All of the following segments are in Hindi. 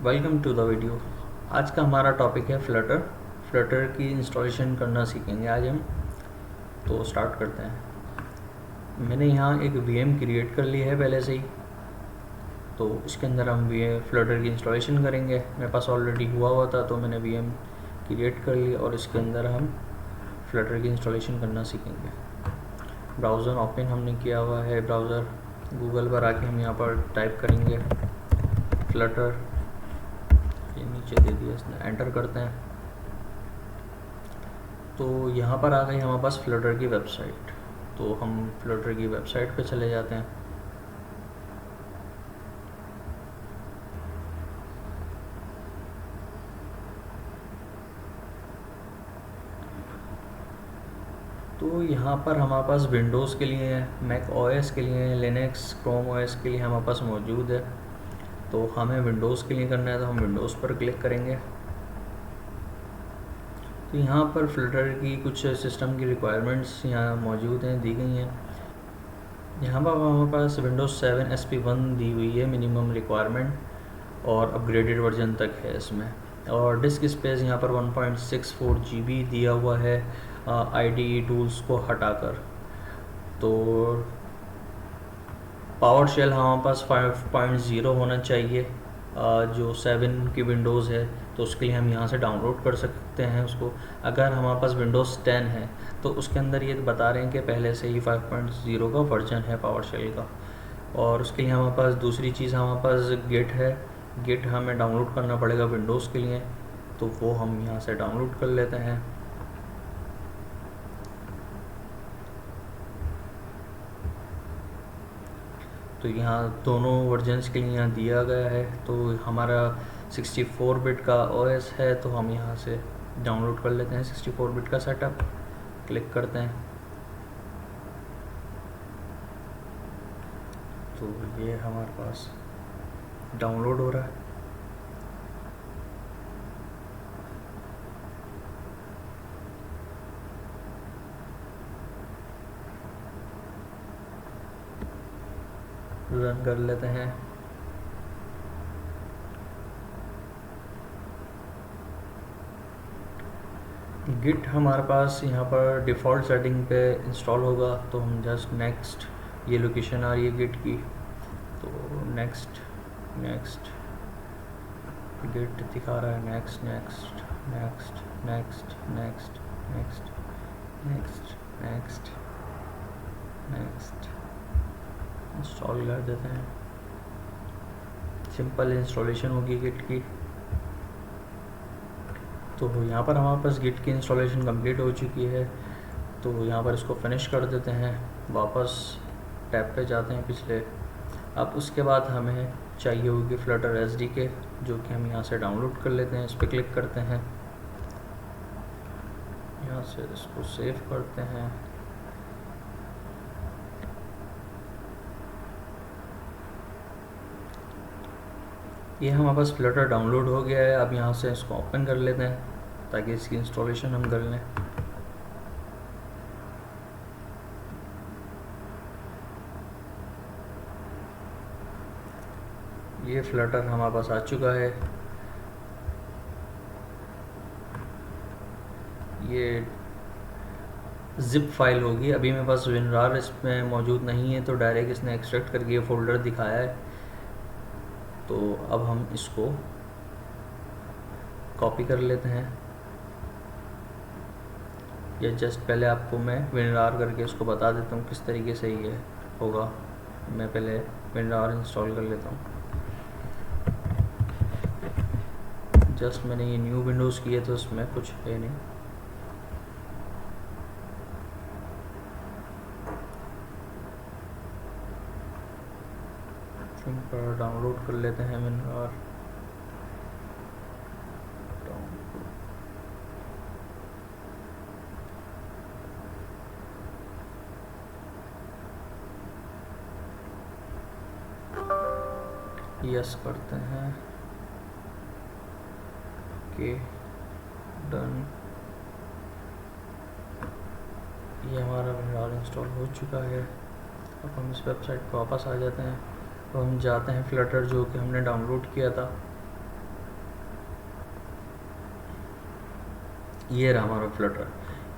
Welcome to the video. आज का हमारा टॉपिक है फ्लटर। फ्लटर की इंस्टॉलेशन करना सीखेंगे आज हम। तो स्टार्ट करते हैं। मैंने यहाँ एक वीएम क्रिएट कर ली है पहले से ही, तो इसके अंदर हम फ्लटर की इंस्टॉलेशन करेंगे। मेरे पास ऑलरेडी हुआ था तो मैंने वीएम क्रिएट कर ली और इसके अंदर हम फ्लटर की इंस्टॉलेशन करना सीखेंगे। ब्राउज़र ओपन हमने किया हुआ है। ब्राउज़र गूगल पर आके हम यहाँ पर टाइप करेंगे फ्लटर, ये नीचे दे दिया इसने, एंटर करते हैं तो यहाँ पर आ गई हमारे पास फ्लटर की वेबसाइट। तो हम फ्लटर की वेबसाइट पे चले जाते हैं। तो यहाँ पर हमारे पास विंडोज़ के लिए है, मैक ओएस के लिए है, लिनक्स, क्रोम ओएस के लिए हमारे पास मौजूद है। तो हमें विंडोज़ के लिए करना है तो हम विंडोज़ पर क्लिक करेंगे। तो यहाँ पर फ्लटर की कुछ सिस्टम की रिक्वायरमेंट्स यहाँ मौजूद हैं, दी गई हैं। यहाँ पर हमारे पास विंडोज़ 7 SP1 दी हुई है मिनिमम रिक्वायरमेंट, और अपग्रेडेड वर्जन तक है इसमें। और डिस्क स्पेस यहाँ पर 1.64 GB दिया हुआ है IDE टूल्स को हटाकर। तो पावर शेल हमारे पास 5.0 होना चाहिए, जो 7 की विंडोज़ है तो उसके लिए हम यहाँ से डाउनलोड कर सकते हैं उसको। अगर हमारे पास विंडोज़ 10 है तो उसके अंदर ये बता रहे हैं कि पहले से ही 5.0 का वर्जन है पावर शेल का। और उसके लिए हमारे पास दूसरी चीज़ हमारे पास गिट है। गिट हमें डाउनलोड करना पड़ेगा विंडोज़ के लिए, तो वो हम यहाँ से डाउनलोड कर लेते हैं। तो यहाँ दोनों वर्जन्स के लिए यहाँ दिया गया है। तो हमारा 64 बिट का OS है तो हम यहाँ से डाउनलोड कर लेते हैं 64 बिट का सेटअप। क्लिक करते हैं तो ये हमारे पास डाउनलोड हो रहा है। रन कर लेते हैं। गिट हमारे पास यहाँ पर डिफ़ॉल्ट सेटिंग पे इंस्टॉल होगा, तो हम जस्ट नेक्स्ट, ये लोकेशन आ रही है गिट की, तो नेक्स्ट नेक्स्ट, गिट दिखा रहा है next next next next next next next next next, install कर देते हैं। सिंपल इंस्टॉलेशन होगी गिट की। तो यहाँ पर हमारे पास गिट की इंस्टॉलेशन कंप्लीट हो चुकी है, तो यहाँ पर इसको फिनिश कर देते हैं। वापस टैब पे जाते हैं पिछले। अब उसके बाद हमें चाहिए होगी फ्लटर SDK, जो कि हम यहाँ से डाउनलोड कर लेते हैं। इस पर क्लिक करते हैं, यहाँ से इसको सेव करते हैं। ये हमारे पास फ्लटर डाउनलोड हो गया है। अब यहाँ से इसको ओपन कर लेते हैं ताकि इसकी इंस्टॉलेशन हम कर लें। ये फ्लटर हमारे पास आ चुका है। ये जिप फाइल होगी। अभी मेरे पास WinRAR इसमें मौजूद नहीं है, तो डायरेक्ट इसने एक्सट्रैक्ट करके ये फ़ोल्डर दिखाया है। तो अब हम इसको कॉपी कर लेते हैं। या जस्ट पहले आपको मैं WinRAR करके इसको बता देता हूँ किस तरीके से ये होगा। मैं पहले WinRAR इंस्टॉल कर लेता हूँ। जस्ट मैंने ये न्यू विंडोज़ की है तो इसमें कुछ है नहीं। पर डाउनलोड कर लेते हैं WinRAR। यस करते हैं, ओके डन। ये हमारा WinRAR इंस्टॉल हो चुका है। अब हम इस वेबसाइट पर वापस आ जाते हैं। तो हम जाते हैं फ्लटर जो कि हमने डाउनलोड किया था, ये रहा हमारा फ्लटर।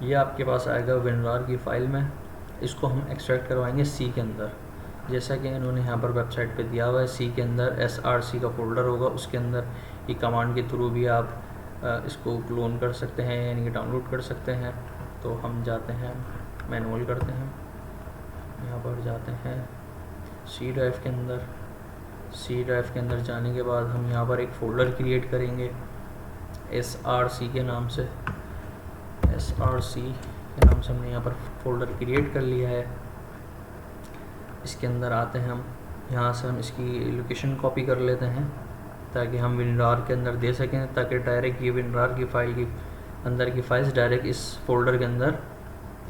ये आपके पास आएगा विनरार की फ़ाइल में। इसको हम एक्सट्रैक्ट करवाएंगे सी के अंदर, जैसा कि इन्होंने यहाँ पर वेबसाइट पे दिया हुआ है। सी के अंदर SRC का फ़ोल्डर होगा, उसके अंदर ये कमांड के थ्रू भी आप इसको क्लोन कर सकते हैं, यानी कि डाउनलोड कर सकते हैं। तो हम जाते हैं, मैनुअल करते हैं, यहाँ पर जाते हैं सी ड्राइव के अंदर। सी ड्राइव के अंदर जाने के बाद हम यहाँ पर एक फ़ोल्डर क्रिएट करेंगे SRC के नाम से। SRC के नाम से हमने यहाँ पर फ़ोल्डर क्रिएट कर लिया है। इसके अंदर आते हैं हम, यहाँ से हम इसकी लोकेशन कॉपी कर लेते हैं ताकि हम विनरार के अंदर दे सकें, ताकि डायरेक्ट ये विनरार की फ़ाइल की अंदर की फाइल्स डायरेक्ट इस फोल्डर के अंदर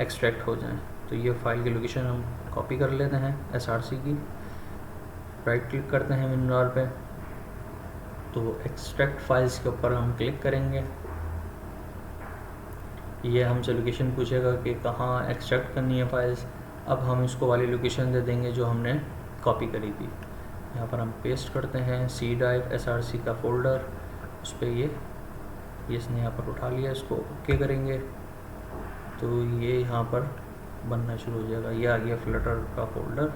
एक्सट्रैक्ट हो जाएं। तो ये फ़ाइल की लोकेशन हम कॉपी कर लेते हैं SRC की, राइट क्लिक करते हैं विनरार पे, तो एक्सट्रैक्ट फाइल्स के ऊपर हम क्लिक करेंगे। ये हमसे लोकेशन पूछेगा कि कहाँ एक्सट्रैक्ट करनी है फाइल्स। अब हम इसको वाली लोकेशन दे देंगे जो हमने कॉपी करी थी। यहाँ पर हम पेस्ट करते हैं सी ड्राइव SRC का फ़ोल्डर, उस पर ये इसने यहाँ पर उठा लिया। इसको ओके करेंगे तो ये यहाँ पर बनना शुरू हो जाएगा। ये आ गया फ्लटर का फ़ोल्डर।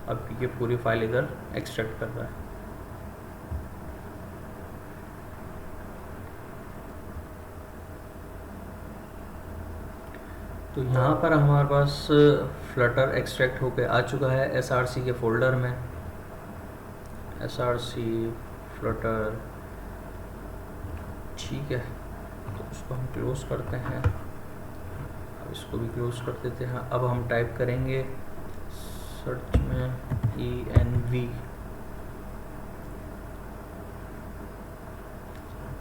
अब ये पूरी फाइल इधर एक्सट्रैक्ट कर रहा है। तो यहाँ पर हमारे पास फ्लटर एक्सट्रैक्ट होकर आ चुका है SRC के फ़ोल्डर में। SRC फ्लटर, ठीक है, तो इसको हम क्लोज़ करते हैं। अब इसको भी क्लोज़ कर देते हैं। अब हम टाइप करेंगे सर्च में ENV।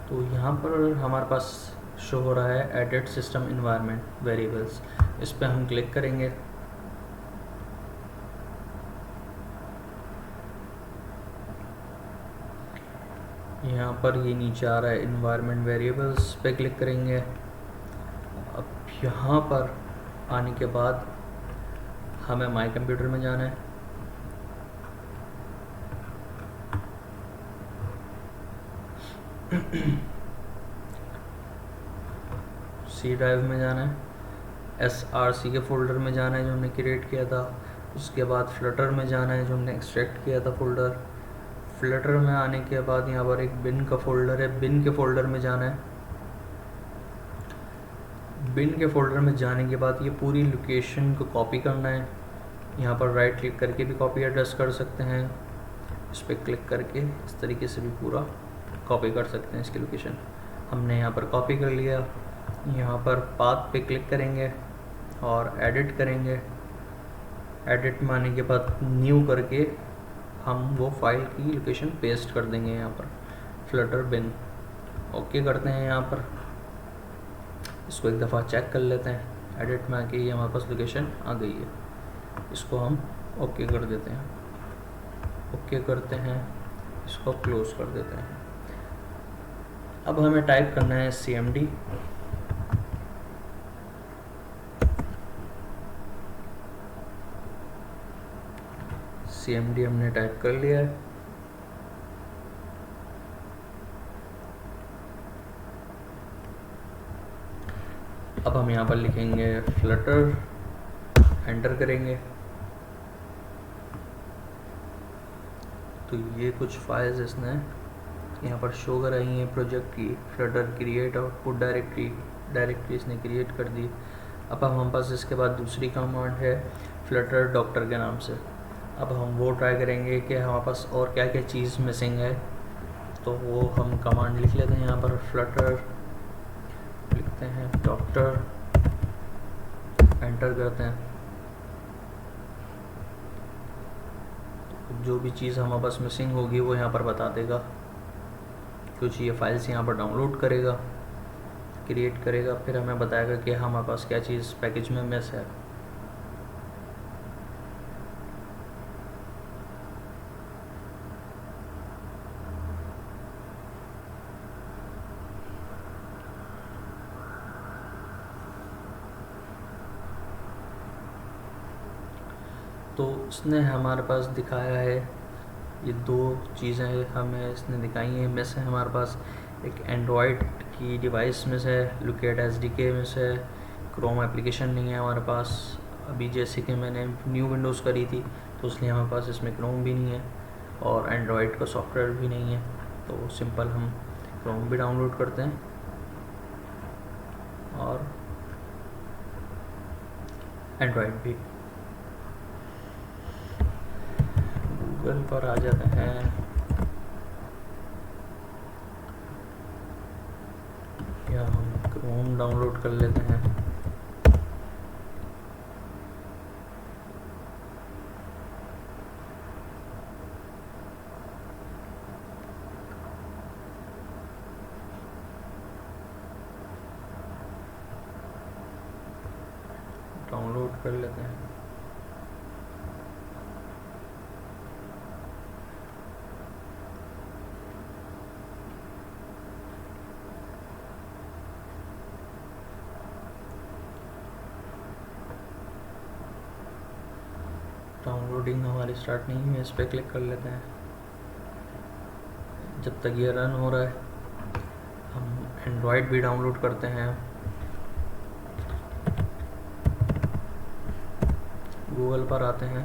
तो यहाँ पर हमारे पास शो हो रहा है एडिट सिस्टम इन्वायरमेंट वेरिएबल्स। इस पर हम क्लिक करेंगे। यहाँ पर ये नीचे आ रहा है इन्वायरमेंट वेरिएबल्स पे क्लिक करेंगे। अब यहाँ पर आने के बाद हमें माई कंप्यूटर में जाना है। सी ड्राइव में जाना है, SRC के फ़ोल्डर में जाना है जो हमने क्रिएट किया था। उसके बाद फ्लटर में जाना है जो हमने एक्सट्रैक्ट किया था फ़ोल्डर। फ्लटर में आने के बाद यहाँ पर एक बिन का फ़ोल्डर है, बिन के फ़ोल्डर में जाना है। बिन के फ़ोल्डर में जाने के बाद ये पूरी लोकेशन को कॉपी करना है। यहाँ पर राइट क्लिक करके भी कॉपी एड्रेस कर सकते हैं। इस पर क्लिक करके इस तरीके से भी पूरा कॉपी कर सकते हैं इसकी लोकेशन। हमने यहाँ पर कॉपी कर लिया। यहाँ पर पाथ पे क्लिक करेंगे और एडिट करेंगे। एडिट में आने के बाद न्यू करके हम वो फाइल की लोकेशन पेस्ट कर देंगे यहाँ पर फ्लटर बिन। ओके करते हैं। यहाँ पर इसको एक दफ़ा चेक कर लेते हैं। एडिट में आके ये हमारे पास लोकेशन आ गई है। इसको हम ओके कर देते हैं। ओके करते हैं, इसको क्लोज कर देते हैं। अब हमें टाइप करना है CMD। CMD हमने टाइप कर लिया है। अब हम यहाँ पर लिखेंगे फ्लटर, एंटर करेंगे तो ये कुछ फाइल्स इसने यहाँ पर शो कराई हैं प्रोजेक्ट की। फ्लटर क्रिएट आउटपुट डायरेक्टरी इसने क्रिएट कर दी। अब हमारे पास इसके बाद दूसरी कमांड है फ्लटर डॉक्टर के नाम से। अब हम वो ट्राई करेंगे कि हमारे पास और क्या क्या चीज़ मिसिंग है, तो वो हम कमांड लिख लेते हैं। यहाँ पर फ्लटर लिखते हैं डॉक्टर, एंटर करते हैं। जो भी चीज़ हमारे पास मिसिंग होगी वो यहाँ पर बता देगा। कुछ ये फाइल्स यहाँ पर डाउनलोड करेगा, क्रिएट करेगा, फिर हमें बताएगा कि हमारे पास क्या चीज़ पैकेज में मिस है। तो इसने हमारे पास दिखाया है ये दो चीज़ें हमें इसने दिखाई हैं मिस है हमारे पास। एक एंड्रॉयड की डिवाइस में से लुकेट SDK में से क्रोम एप्लीकेशन नहीं है हमारे पास अभी। जैसे कि मैंने न्यू विंडोज़ करी थी तो इसलिए हमारे पास इसमें क्रोम भी नहीं है और एंड्रॉयड का सॉफ्टवेयर भी नहीं है। तो सिंपल हम क्रोम भी डाउनलोड करते हैं और एंड्रॉयड भी। गूगल पर आ जाते हैं, या हम क्रोम डाउनलोड कर लेते हैं। डाउनलोड कर लेते हैं। डाउनलोडिंग हमारी स्टार्ट नहीं हुई, इस पर क्लिक कर लेते हैं। जब तक ये रन हो रहा है हम एंड्रॉयड भी डाउनलोड करते हैं। गूगल पर आते हैं,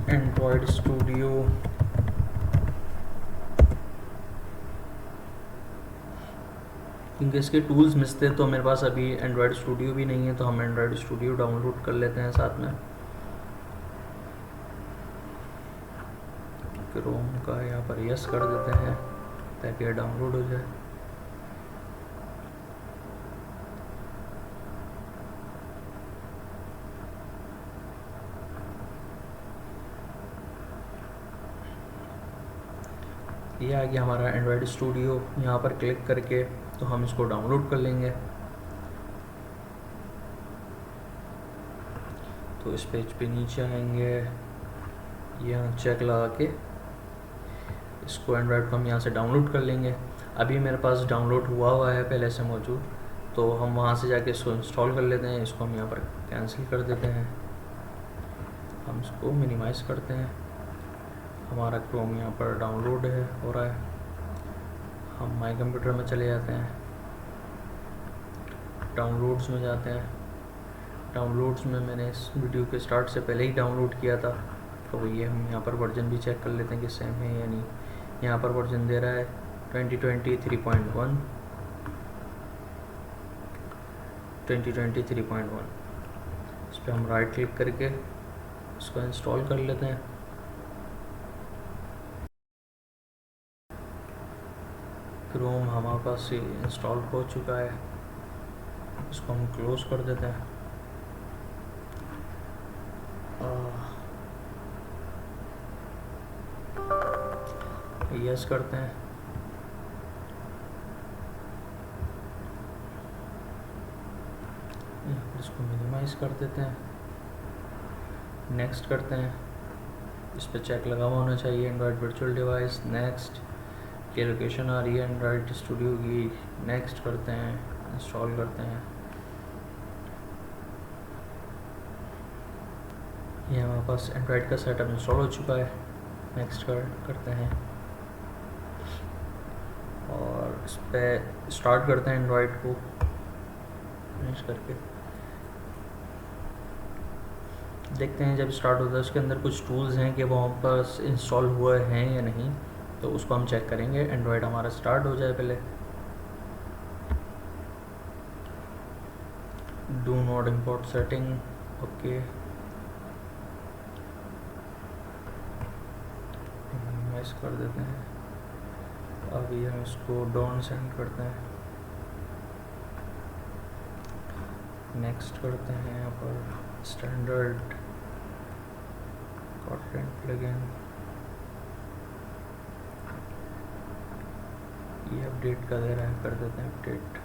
एंड्रॉयड स्टूडियो क्योंकि इसके टूल्स मिस थे तो मेरे पास अभी एंड्रॉयड स्टूडियो भी नहीं है, तो हम एंड्रॉयड स्टूडियो डाउनलोड कर लेते हैं साथ में। क्रोम का यहाँ पर यस कर देते हैं ताकि ये डाउनलोड हो जाए। ये आ गया हमारा एंड्रॉयड स्टूडियो। यहाँ पर क्लिक करके तो हम इसको डाउनलोड कर लेंगे। तो इस पेज पे नीचे आएंगे, यहाँ चेक लगा के इसको एंड्रॉयड को हम यहाँ से डाउनलोड कर लेंगे। अभी मेरे पास डाउनलोड हुआ है पहले से मौजूद, तो हम वहाँ से जाके इसको इंस्टॉल कर लेते हैं। इसको हम यहाँ पर कैंसिल कर देते हैं, हम इसको मिनिमाइज़ करते हैं। हमारा क्रोम यहाँ पर डाउनलोड हो रहा है। हम माई कंप्यूटर में चले जाते हैं, डाउनलोड्स में जाते हैं। डाउनलोड्स में मैंने इस वीडियो के स्टार्ट से पहले ही डाउनलोड किया था, तो ये हम यहाँ पर वर्जन भी चेक कर लेते हैं कि सेम है या नहीं। यहाँ पर वर्जन दे रहा है 2023.1 2023.1। इस पर हम राइट क्लिक करके इसको इंस्टॉल कर लेते हैं। क्रोम हमारे पास इंस्टॉल हो चुका है, इसको हम क्लोज कर देते हैं। यस करते हैं। इसको मिनिमाइज कर देते हैं, नेक्स्ट करते हैं। इस पर चेक लगा हुआ होना चाहिए, एंड्रॉयड वर्चुअल डिवाइस। नेक्स्ट की लोकेशन आ रही है एंड्रॉयड स्टूडियो की, नेक्स्ट करते हैं, इंस्टॉल करते हैं। ये हमारे पास एंड्रॉयड का सेटअप इंस्टॉल हो चुका है। नेक्स्ट करते हैं और इस पर स्टार्ट करते हैं एंड्रॉयड को फिनिश करके। देखते हैं जब स्टार्ट होता है उसके अंदर कुछ टूल्स हैं कि वहाँ पर इंस्टॉल हुए हैं या नहीं, तो उसको हम चेक करेंगे। एंड्रॉयड हमारा स्टार्ट हो जाए पहले। Do not import setting, okay. Miss कर देते हैं। अभी हम इसको डाउन सेंड करते हैं, नेक्स्ट करते हैं। यहाँ पर स्टैंडर्ड कॉन्टेंट प्लगइन, ये अपडेट का दे रहा है, कर देते हैं अपडेट।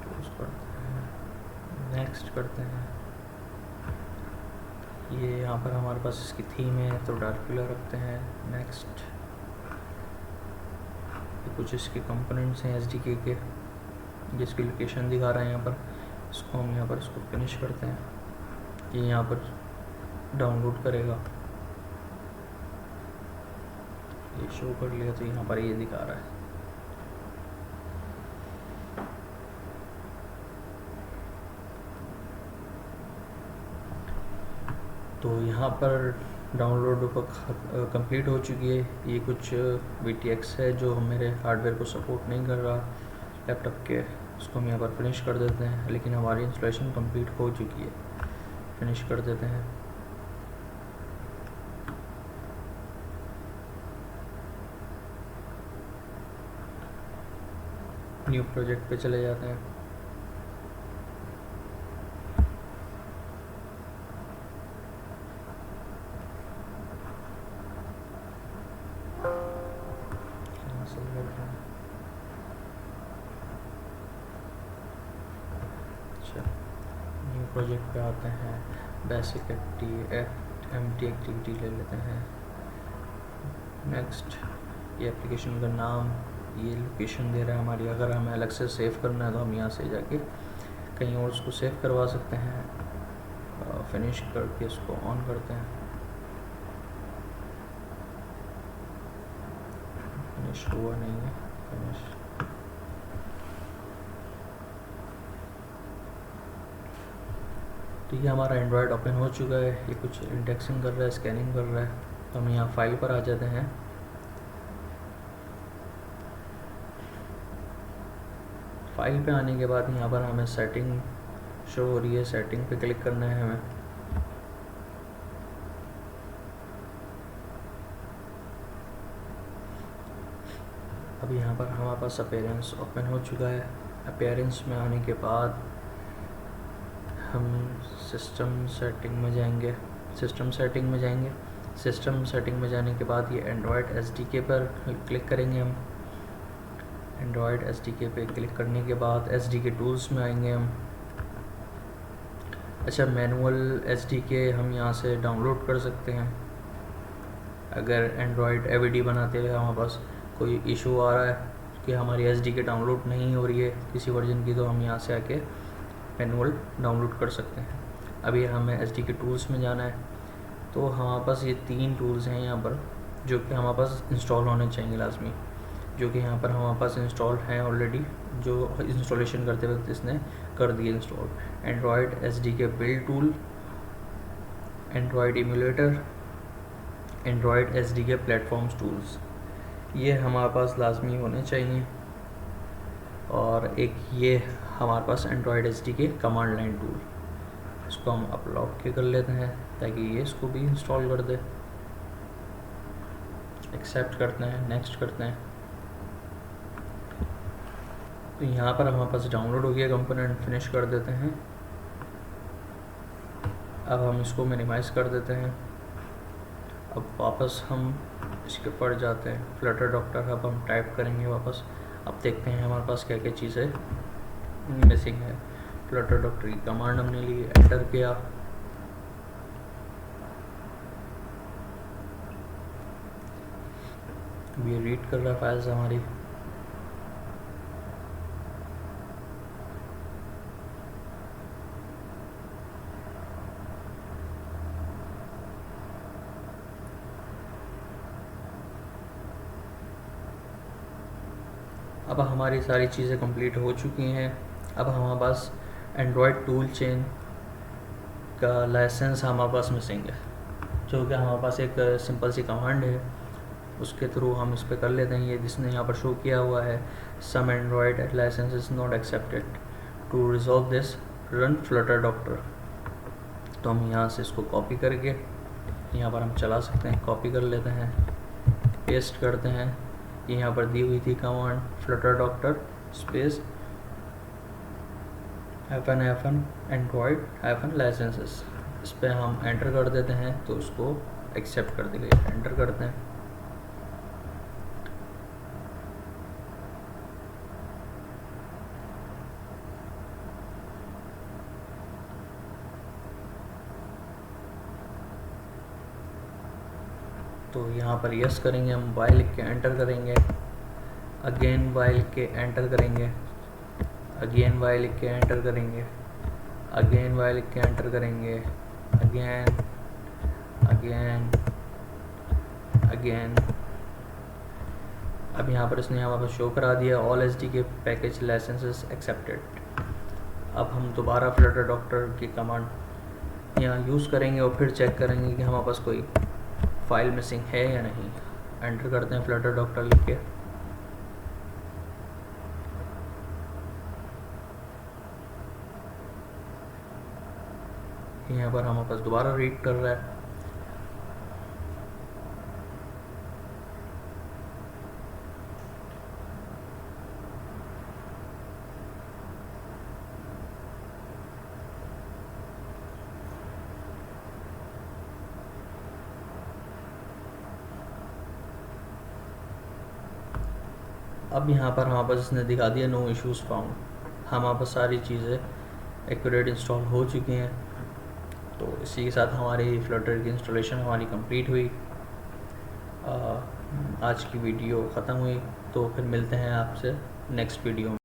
क्लोज करते हैं, नेक्स्ट करते हैं। ये यहाँ पर हमारे पास इसकी थीम है तो डार्क कलर रखते हैं। नेक्स्ट, कुछ इसके कंपोनेंट्स हैं SDK के जिसकी लोकेशन दिखा रहा है यहाँ पर। इसको हम यहाँ पर इसको फिनिश करते हैं, ये यहाँ पर डाउनलोड करेगा। ये शो कर लिया तो यहाँ पर ये दिखा रहा है। तो यहाँ पर डाउनलोड कंप्लीट हो चुकी है। ये कुछ VTX है जो मेरे हार्डवेयर को सपोर्ट नहीं कर रहा लैपटॉप के, उसको हम यहाँ पर फिनिश कर देते हैं। लेकिन हमारी इंस्टॉलेशन कंप्लीट हो चुकी है, फिनिश कर देते हैं। न्यू प्रोजेक्ट पे चले जाते हैं। अच्छा, न्यू प्रोजेक्ट पे आते हैं। बेसिक एम्प्टी एक्टिविटी ले लेते हैं। नेक्स्ट, ये एप्लीकेशन का नाम, ये लोकेशन दे रहा है हमारी। अगर हमें अलग से सेव करना है तो हम यहाँ से जाके कहीं और उसको सेव करवा सकते हैं। फिनिश करके इसको ऑन करते हैं। फिनिश हुआ नहीं है, फिनिश। तो ये हमारा एंड्रॉयड ओपन हो चुका है। ये कुछ इंडेक्सिंग कर रहा है, स्कैनिंग कर रहा है। तो हम यहाँ फाइल पर आ जाते हैं। फाइल पे आने के बाद यहाँ पर हमें सेटिंग शो हो रही है, सेटिंग पे क्लिक करना है हमें। अब यहाँ पर हमारे पास अपीयरेंस ओपन हो चुका है। अपीयरेंस में आने के बाद हम सिस्टम सेटिंग में जाएंगे। सिस्टम सेटिंग में जाने के बाद ये एंड्रॉयड SDK पर क्लिक करेंगे हम। एंड्रॉयड SDK पे क्लिक करने के बाद SDK टूल्स में आएंगे हम। अच्छा, मैनुअल SDK हम यहाँ से डाउनलोड कर सकते हैं। अगर एंड्रॉयड AVD बनाते हुए हमारे पास कोई इशू आ रहा है कि हमारी SDK डाउनलोड नहीं हो रही है किसी वर्जन की, तो हम यहाँ से आके मैनुअल डाउनलोड कर सकते हैं। अभी हमें SDK टूल्स में जाना है। तो हमारे पास ये 3 टूल्स हैं यहाँ पर जो कि हमारे पास इंस्टॉल होने चाहिए लाजमी, जो कि यहाँ पर हमारे पास इंस्टॉल हैं ऑलरेडी, जो इंस्टॉलेशन करते वक्त इसने कर दिए install. Android SDK build tool, Android emulator, Android SDK platforms tools, ये हमारे पास लाजमी होने चाहिए। और एक ये हमारे पास Android SDK command line tool, इसको हम अपलोड के कर लेते हैं ताकि ये इसको भी इंस्टॉल कर दे। एक्सेप्ट करते हैं, नेक्स्ट करते हैं। तो यहाँ पर हमारे पास डाउनलोड हो गया कंपोनेंट, फिनिश कर देते हैं। अब हम इसको मिनिमाइज़ कर देते हैं। अब वापस हम इसके ऊपर जाते हैं, फ्लटर डॉक्टर हब हम टाइप करेंगे वापस। अब देखते हैं हमारे पास क्या क्या चीज़ें मिसिंग है। फ्लटर डॉक्टर की कमांड हमने ली, एंटर किया। ये रीड कर रहा है फाइल्स हमारी। अब हमारी सारी चीज़ें कंप्लीट हो चुकी हैं। अब हमारे पास एंड्रॉयड टूल चेन का लाइसेंस हमारे पास मिसिंग है, जो कि हमारे पास एक सिंपल सी कमांड है, उसके थ्रू हम इस पर कर लेते हैं। ये जिसने यहाँ पर शो किया हुआ है, some Android license is not accepted, to resolve this run Flutter doctor. तो हम यहाँ से इसको कॉपी करके यहाँ पर हम चला सकते हैं। कॉपी कर लेते हैं, पेस्ट करते हैं। ये यहाँ पर दी हुई थी command, Flutter doctor space -FN Android -licenses. इस पर हम एंटर कर देते हैं तो उसको एक्सेप्ट कर देगा। एंटर करते हैं। तो यहाँ पर यस करेंगे हम, वाई लिख के एंटर करेंगे, अगेन वाई लिख के एंटर करेंगे, अगेन वाई लिख के एंटर करेंगे, अगेन वाई लिख के एंटर करेंगे, अगेन अगेन अगेन अब यहाँ पर इसने हमारे पास शो करा दिया all SDK package licenses accepted. अब हम दोबारा फ्लटर डॉक्टर की कमांड यहाँ यूज़ करेंगे और फिर चेक करेंगे कि हमारे पास कोई फाइल मिसिंग है या नहीं। एंटर करते हैं फ्लटर डॉक्टर लिख के। यहाँ पर हमारे पास दोबारा रीड कर रहा है। अब यहाँ पर हमारे पास इसने दिखा दिया नो इश्यूज़ फाउंड। हमारे पास सारी चीज़ें एक्यूरेट इंस्टॉल हो चुकी हैं। तो इसी के साथ हमारी फ्लटर की इंस्टॉलेशन हमारी कंप्लीट हुई। आज की वीडियो ख़त्म हुई, तो फिर मिलते हैं आपसे नेक्स्ट वीडियो में।